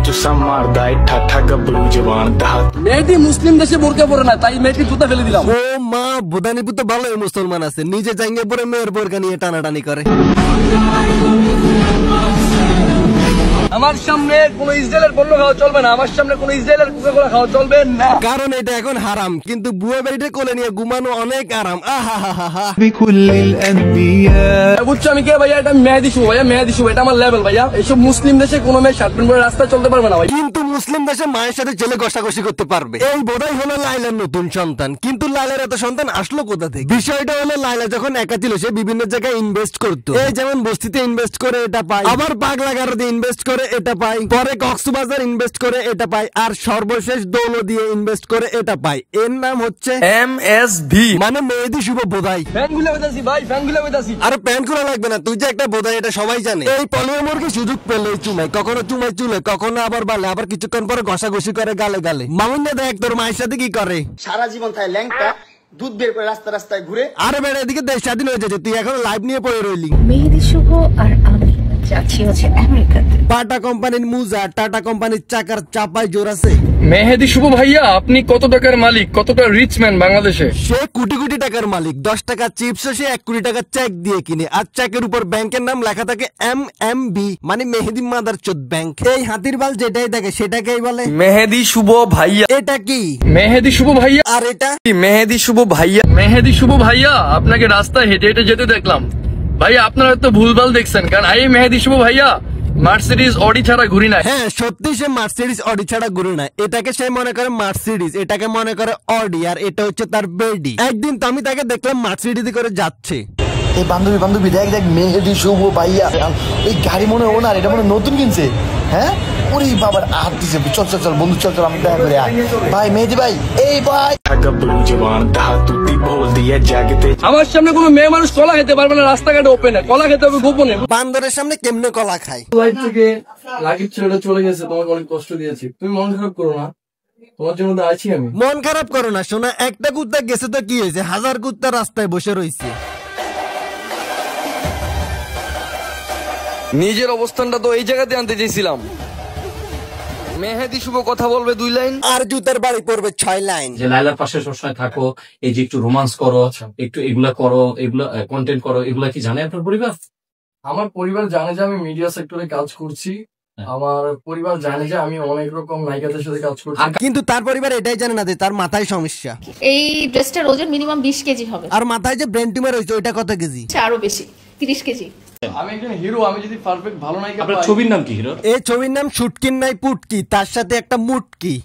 चुसा मारदा है ठाठा गबरू जवान दा। মেয়েটি মুসলিম দেশে বোরকা পরে না, তাই মেয়েটি জুতা ফেলে দিলাম। ও মা, বুদানিপুর তো ভালোই মুসলমান আছে, নিজে জাঙ্গে পরে মেয়ের বোরকা নিয়ে টানাটানি করে। আমার সামনে কোন ইসরায়েলের পণ্য খাওয়া চলবে না, আমার সামনে কোন ইসরায়েলের কোকা-কোলা খাওয়া চলবে না, কারণ এটা এখন হারাম। কিন্তু বুয়া বাড়িতে কোলে নিয়ে ঘুমানো অনেক আরাম। আহা বুঝছো আমি কে ভাইয়া? এটা মেহেদি শুভ ভাইয়া, মেহেদি শুভ, এটা আমার লেভেল ভাইয়া। এইসব মুসলিম দেশে কোনো মেয়ে শার্ট প্যান্ট পরে রাস্তায় চলতে পারবে না ভাই। কিন্তু মুসলিম দেশে মায়ের সাথে ছেলে ঘষাঘষি করতে পারবে। এই বোধহয় হলো লাইলার নতুন সন্তান। কিন্তু লাইলার এত সন্তান আসলো কোথা থেকে? বিষয়টা হলো লাইলা যখন একা ছিল সে বিভিন্ন জায়গায় ইনভেস্ট করতো। এই যেমন বস্তিতে ইনভেস্ট করে এটা পায়, আবার পাগলা গারদে ইনভেস্ট করে এটা পায়, পরে কক্সবাজার ইনভেস্ট করে এটা পায়, আর সর্বশেষ দৌলো দিয়ে ইনভেস্ট করে এটা পায়। এর নাম হচ্ছে MSV, মানে মেহেদি শুভ বোধাই। ফ্যান গুলা বেদাসি ভাই, ফ্যান গুলা বেদাসি। আর প্যান্ট খোলা লাগবে না, তুই যে একটা বোধাই এটা সবাই জানে। এই পলিয়ামরকে সুযোগ পেলে চুমাই, কখনো চুমাই চুলে, কখনো আবার বালে, আবার কিছুক্ষণ পরে ঘষাঘষি করে গালে গালে। মামুন্যা দেখ তোর মায়ের সাথে কি করে। সারা জীবন থাকে ল্যাংটা, দুধ বের করে রাস্তা রাস্তায় ঘুরে। আরে বেড়া এদিকে দেশ স্বাধীন হয়ে যাচ্ছে, তুই এখন লাইভ নিয়ে পড়ে রইলি। মেহেদি শুভ আর আমি যাচ্ছি হচ্ছে আমেরিকাতে। টাটা কোম্পানির মুজা, টাটা কোম্পানির চাকার চাপায় জোর আছে। মেহেদি শুভ ভাইয়া, আপনি কত টাকার মালিক, কতটা রিচ ম্যান বাংলাদেশে? সে কোটি কোটি টাকার মালিক। 10 টাকা চিপস সে 1 কোটি টাকার চেক দিয়ে কিনে, আর চেকের উপর ব্যাংকের নাম লেখা থাকে MMB, মানে মেহেদি মাদারচোদ ব্যাংক। এই হাতির বাল যেটাই দেখে সেটাকেই বলে মেহেদি শুভ ভাইয়া। এটা কি মেহেদি শুভ ভাইয়া? আর এটা মেহেদি শুভ ভাইয়া। মেহেদি শুভ ভাইয়া, আপনাকে রাস্তায় হেঁটে হেঁটে যেতে দেখলাম ভাইয়া, আপনারা তো ভুলভাল দেখছেন। কারণ মেহেদি শুভ ভাইয়া মার্সিডিজ অডি ছাড়া ঘুরি না। হ্যাঁ সত্যি সে মার্সিডিজ অডি ছাড়া ঘুরে না। এটাকে সে মনে করে মার্সিডিজ, এটাকে মনে করে অডি, আর এটা হচ্ছে তার বেডি। একদিন তো আমি তাকে দেখলাম মার্সিডিজ করে যাচ্ছে। এই বান্ধবী দেখ দেখ মেহেদি শুভ ভাইয়া, এই গাড়ি মনে হয় ওনার, এটা মনে হয় নতুন কিনছে। হ্যাঁ ওরে বাবার হাত দিছে। চল চল চল বন্ধু, চল চল আমি দেখা করে আয়। ভাই মেহেদি ভাই, এই ভাই गबरू जवान दा तूती बोल दिया जागते। আমার সামনে কোনো মেয়ে মানুষ কলা খেতে পারবে না, রাস্তাঘাটে ওপেনে কলা খেতে হবে গোপনে। বান্দরের সামনে কেমনে কলা খায়? লাইফ থেকে লাকির ছেলেটা চলে গেছে, তোমাকে অনেক কষ্ট দিয়েছি, তুমি মন খারাপ করো না, তোমার জন্য তো আছি আমি। মন খারাপ করো না শোনা, একটা কুত্তা গেছে তো কি হয়েছে, 1000 কুত্তা রাস্তায় বসে রয়েছে। নিজের অবস্থানটা তো এই জায়গাতে আনতে চেয়েছিলাম। মেহেদি শুভ কথা বলবে 2 লাইন, আর জুতার বাড়ি পড়বে 6 লাইন। যে লাইলার পাশে সবসময় থাকো, এই যে একটু রোমান্স করো, একটু এগুলা করো, এগুলা কন্টেন্ট করো, এগুলা কি জানে আপনার পরিবার? আমার পরিবার জানে যে আমি মিডিয়া সেক্টরে কাজ করছি, আমার পরিবার জানে যে আমি অনেক রকম নায়িকাদের সাথে কাজ করছি। কিন্তু তার পরিবার এটাই জানে না যে তার মাথায় সমস্যা। এই ড্রেসটার ওজন মিনিমাম 20 কেজি হবে, আর মাথায় যে ব্রেন টিউমার হয়েছে ওইটা কত কেজি? আরো বেশি, 30 কেজি। আমি একজন হিরো, আমি যদি পারফেক্ট ভালো নায়িকা আপনার পাই। ছবির নাম কি হিরো? এই ছবির নাম শুটকিন নাই পুটকি, তার সাথে একটা মুটকি।